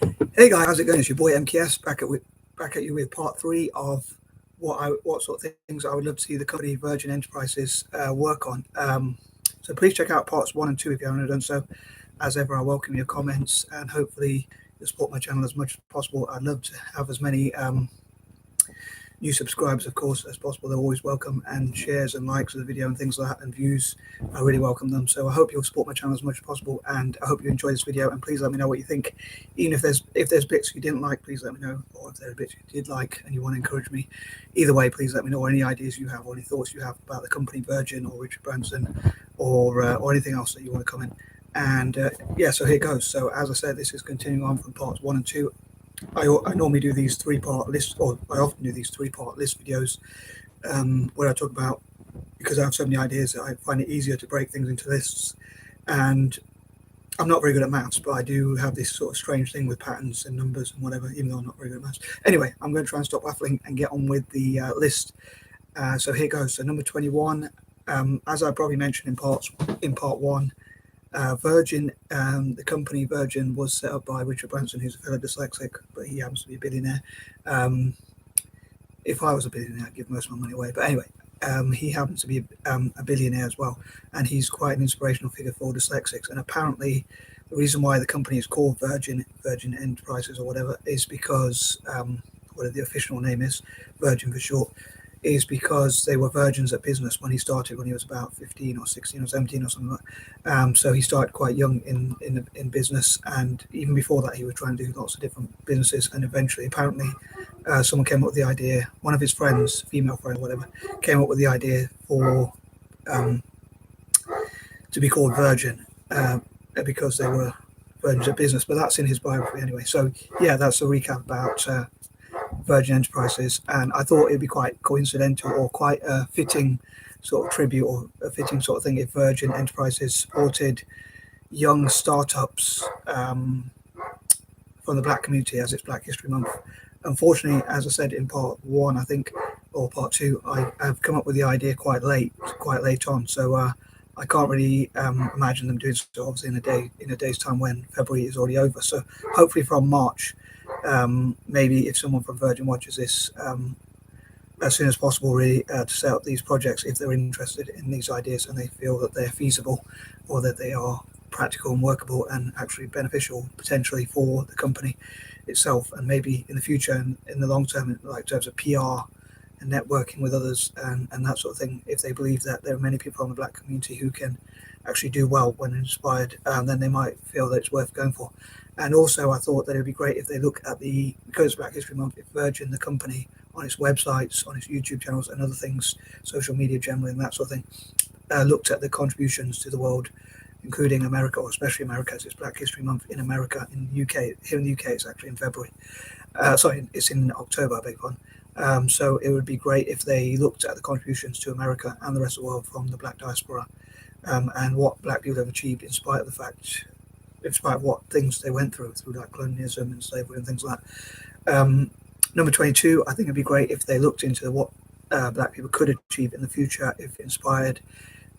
Hey guys, how's it going? It's your boy M.K.S. back at you with part 3 of what sort of things I would love to see the company Virgin Enterprises work on. So please check out parts 1 and 2 if you haven't done so. As ever, I welcome your comments and hopefully you'll support my channel as much as possible. I'd love to have as many new subscribers, of course, as possible. They're always welcome, and shares and likes of the video and things like that, and views. I really welcome them. So I hope you'll support my channel as much as possible, and I hope you enjoy this video. And please let me know what you think. Even if there's bits you didn't like, please let me know. Or if there are bits you did like and you want to encourage me, either way, please let me know. Or any ideas you have, or any thoughts you have about the company Virgin or Richard Branson, or anything else that you want to comment. And yeah, so here goes. So as I said, this is continuing on from parts 1 and 2. I normally do these 3-part lists, or I often do these 3-part list videos where I talk about, because I have so many ideas, I find it easier to break things into lists. And I'm not very good at maths, but I do have this sort of strange thing with patterns and numbers and whatever, even though I'm not very good at maths. Anyway, I'm going to try and stop waffling and get on with the list. So here goes. So number 21, as I probably mentioned in part 1, Virgin, the company Virgin was set up by Richard Branson, who's a fellow dyslexic, but he happens to be a billionaire. If I was a billionaire, I'd give most of my money away. But anyway, he happens to be a billionaire as well, and he's quite an inspirational figure for dyslexics. And apparently, the reason why the company is called Virgin Enterprises or whatever is because, whatever the official name is, Virgin for short, is because they were virgins at business when he started, when he was about 15 or 16 or 17 or something like that. So he started quite young in business, and even before that he was trying to do lots of different businesses, and eventually apparently someone came up with the idea, one of his friends, female friend or whatever, came up with the idea for to be called Virgin because they were virgins at business, but that's in his biography anyway. So yeah, that's a recap about Virgin Enterprises, and I thought it'd be quite coincidental or quite a fitting sort of tribute or a fitting sort of thing if Virgin Enterprises supported young startups from the Black community, as it's Black History Month. Unfortunately, as I said in part 1, I think, or part 2, I've come up with the idea quite late on, so I can't really imagine them doing so obviously in a day's time when February is already over. So hopefully from March, maybe if someone from Virgin watches this, as soon as possible, really, to set up these projects if they're interested in these ideas and they feel that they're feasible or that they are practical and workable and actually beneficial potentially for the company itself, and maybe in the future and in the long term, like in terms of PR and networking with others and that sort of thing. If they believe that there are many people from the Black community who can actually do well when inspired, then they might feel that it's worth going for. And also I thought that it would be great if they look at because it's Black History Month, if Virgin, the company, on its websites, on its YouTube channels and other things, social media generally and that sort of thing, looked at the contributions to the world, including America, or especially America, as it's Black History Month in America. In the UK, here in the UK, it's actually in February. Sorry, it's in October, I beg your pardon. So it would be great if they looked at the contributions to America and the rest of the world from the Black diaspora, and what Black people have achieved in spite of what things they went through like colonialism and slavery and things like that. Number 22, I think it'd be great if they looked into what Black people could achieve in the future if inspired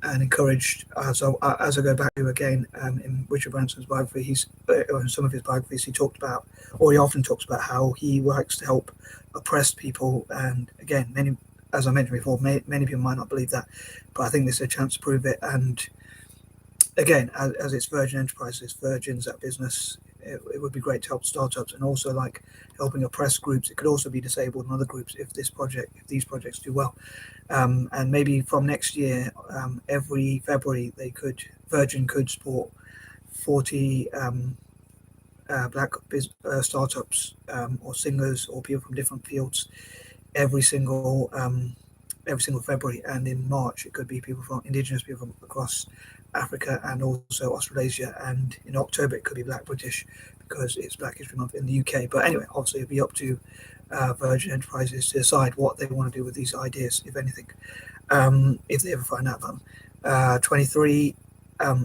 and encouraged. As I go back to again, in Richard Branson's biography, in some of his biographies, he often talks about how he likes to help oppressed people. And again, as I mentioned before, many people might not believe that, but I think this is a chance to prove it. And again, as it's Virgin Enterprises, virgins at business, it would be great to help startups and also like helping oppressed groups. It could also be disabled and other groups if these projects do well. And maybe from next year, every February, Virgin could support 40 Black startups or singers or people from different fields every single February. And in March, it could be indigenous people from across Africa and also Australasia, and in October it could be Black British because it's Black History Month in the UK. But anyway, obviously it'd be up to Virgin Enterprises to decide what they want to do with these ideas, if anything, if they ever find out about them. 23,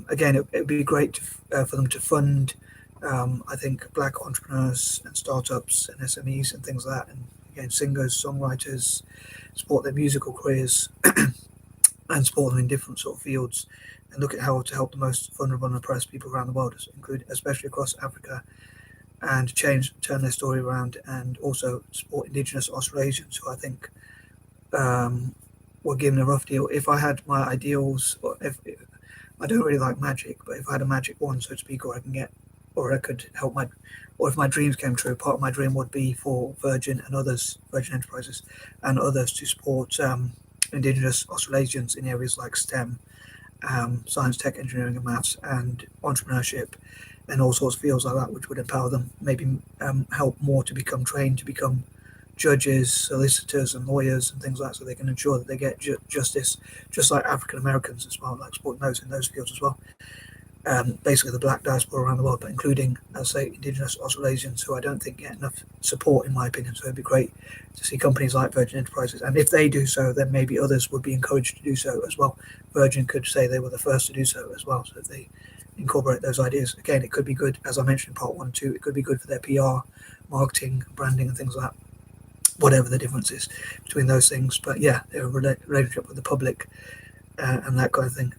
again, it would be great for them to fund, I think, Black entrepreneurs and startups and SMEs and things like that, and again, singers, songwriters, support their musical careers and support them in different sort of fields, and look at how to help the most vulnerable and oppressed people around the world, especially across Africa and turn their story around, and also support Indigenous Australasians, who I think were given a rough deal. If I had my ideals, or if I don't really like magic, but if I had a magic wand, so to speak, or I could help or if my dreams came true, part of my dream would be for Virgin Enterprises and others to support Indigenous Australasians in areas like STEM, science, tech, engineering, and maths, and entrepreneurship, and all sorts of fields like that, which would empower them, maybe help more to become trained, to become judges, solicitors, and lawyers, and things like that, so they can ensure that they get justice, just like African Americans as well, like supporting those in those fields as well. Basically the black diaspora around the world, but including, I'll say, Indigenous Australasians, who I don't think get enough support, in my opinion. So it'd be great to see companies like Virgin Enterprises, and if they do so, then maybe others would be encouraged to do so as well. Virgin could say they were the first to do so as well. So if they incorporate those ideas, again, it could be good, as I mentioned in part 1 and 2, it could be good for their PR, marketing, branding, and things like that, whatever the difference is between those things. But yeah, their relationship with the public and that kind of thing.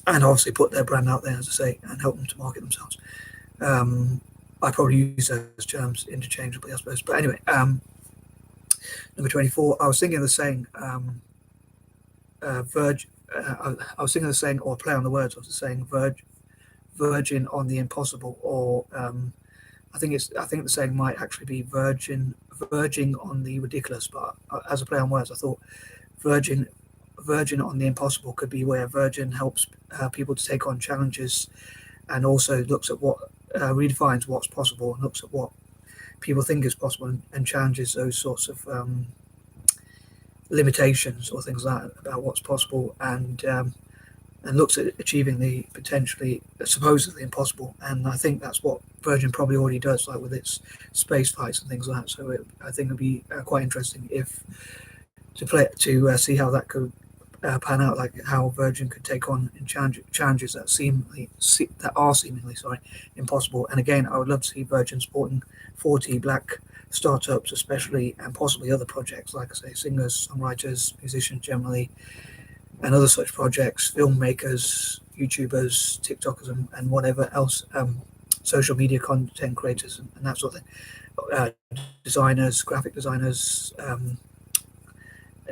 And obviously put their brand out there, as I say, and help them to market themselves. I probably use those terms interchangeably, I suppose. But anyway, number 24, I was thinking of the saying, I was thinking of the saying, or play on the words of the saying, virgin on the impossible, or I think the saying might actually be verging on the ridiculous. But as a play on words, I thought Virgin on the impossible could be where Virgin helps people to take on challenges, and also looks at what redefines what's possible, and looks at what people think is possible, and challenges those sorts of limitations or things like that about what's possible, and looks at achieving the supposedly impossible. And I think that's what Virgin probably already does, like with its space flights and things like that. So I think it'd be quite interesting to see how that could pan out, like how Virgin could take on challenges that are seemingly impossible. And again, I would love to see Virgin supporting 40 black startups, especially, and possibly other projects, like I say, singers, songwriters, musicians generally, and other such projects, filmmakers, YouTubers, TikTokers, and whatever else, social media content creators, and that sort of thing, designers, graphic designers,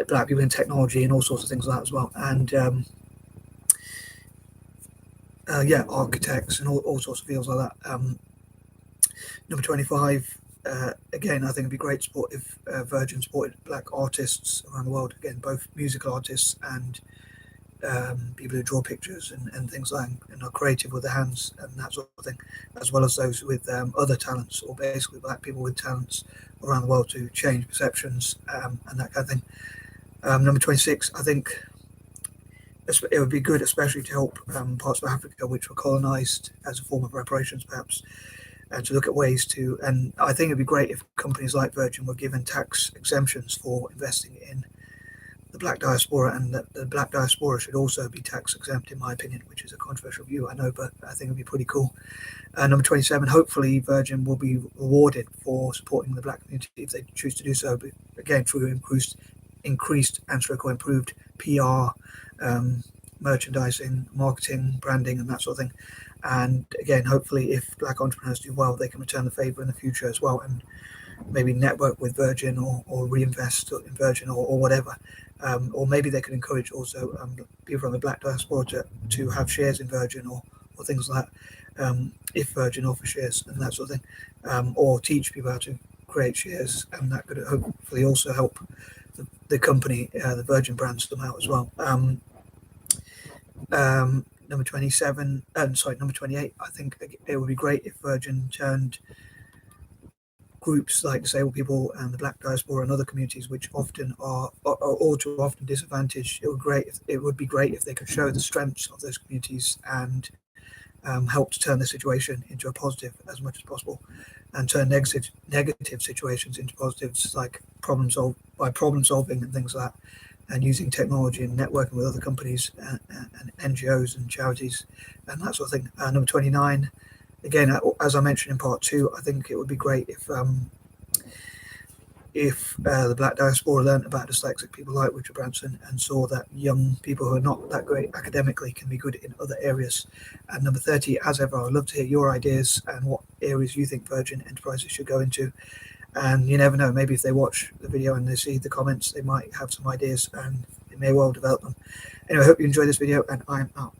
black people in technology, and all sorts of things like that as well, and architects, and all sorts of fields like that. Number 25, again, I think it'd be great support if Virgin supported black artists around the world, again, both musical artists and people who draw pictures and things like that, and are creative with their hands and that sort of thing, as well as those with other talents, or basically black people with talents around the world, to change perceptions and that kind of thing. Number 26, I think it would be good, especially to help parts of Africa which were colonized, as a form of reparations, perhaps, and to look at ways to. And I think it'd be great if companies like Virgin were given tax exemptions for investing in the black diaspora, and that the black diaspora should also be tax exempt, in my opinion, which is a controversial view, I know, but I think it'd be pretty cool. Number 27, hopefully Virgin will be rewarded for supporting the black community if they choose to do so, but again, through increased and improved PR, merchandising, marketing, branding, and that sort of thing. And again, hopefully if black entrepreneurs do well, they can return the favor in the future as well, and maybe network with Virgin, or reinvest in Virgin, or whatever. Or maybe they could encourage also people from the black diaspora to have shares in Virgin, or things like that, if Virgin offers shares and that sort of thing, or teach people how to create shares, and that could hopefully also help the company, the Virgin brands, them out as well. Number 27, number 28, I think it would be great if Virgin turned groups like disabled people and the black diaspora and other communities, which often are all too often disadvantaged. It would be great if they could show the strengths of those communities, and help to turn the situation into a positive as much as possible, and turn negative situations into positives, like problem solving and things like that, and using technology and networking with other companies and NGOs and charities and that sort of thing. Number 29, again, as I mentioned in part 2, I think it would be great if if the Black Diaspora learned about dyslexic people like Richard Branson and saw that young people who are not that great academically can be good in other areas. And number 30, as ever, I would love to hear your ideas and what areas you think Virgin Enterprises should go into. And you never know, maybe if they watch the video and they see the comments, they might have some ideas and it may well develop them. Anyway, I hope you enjoyed this video, and I'm out.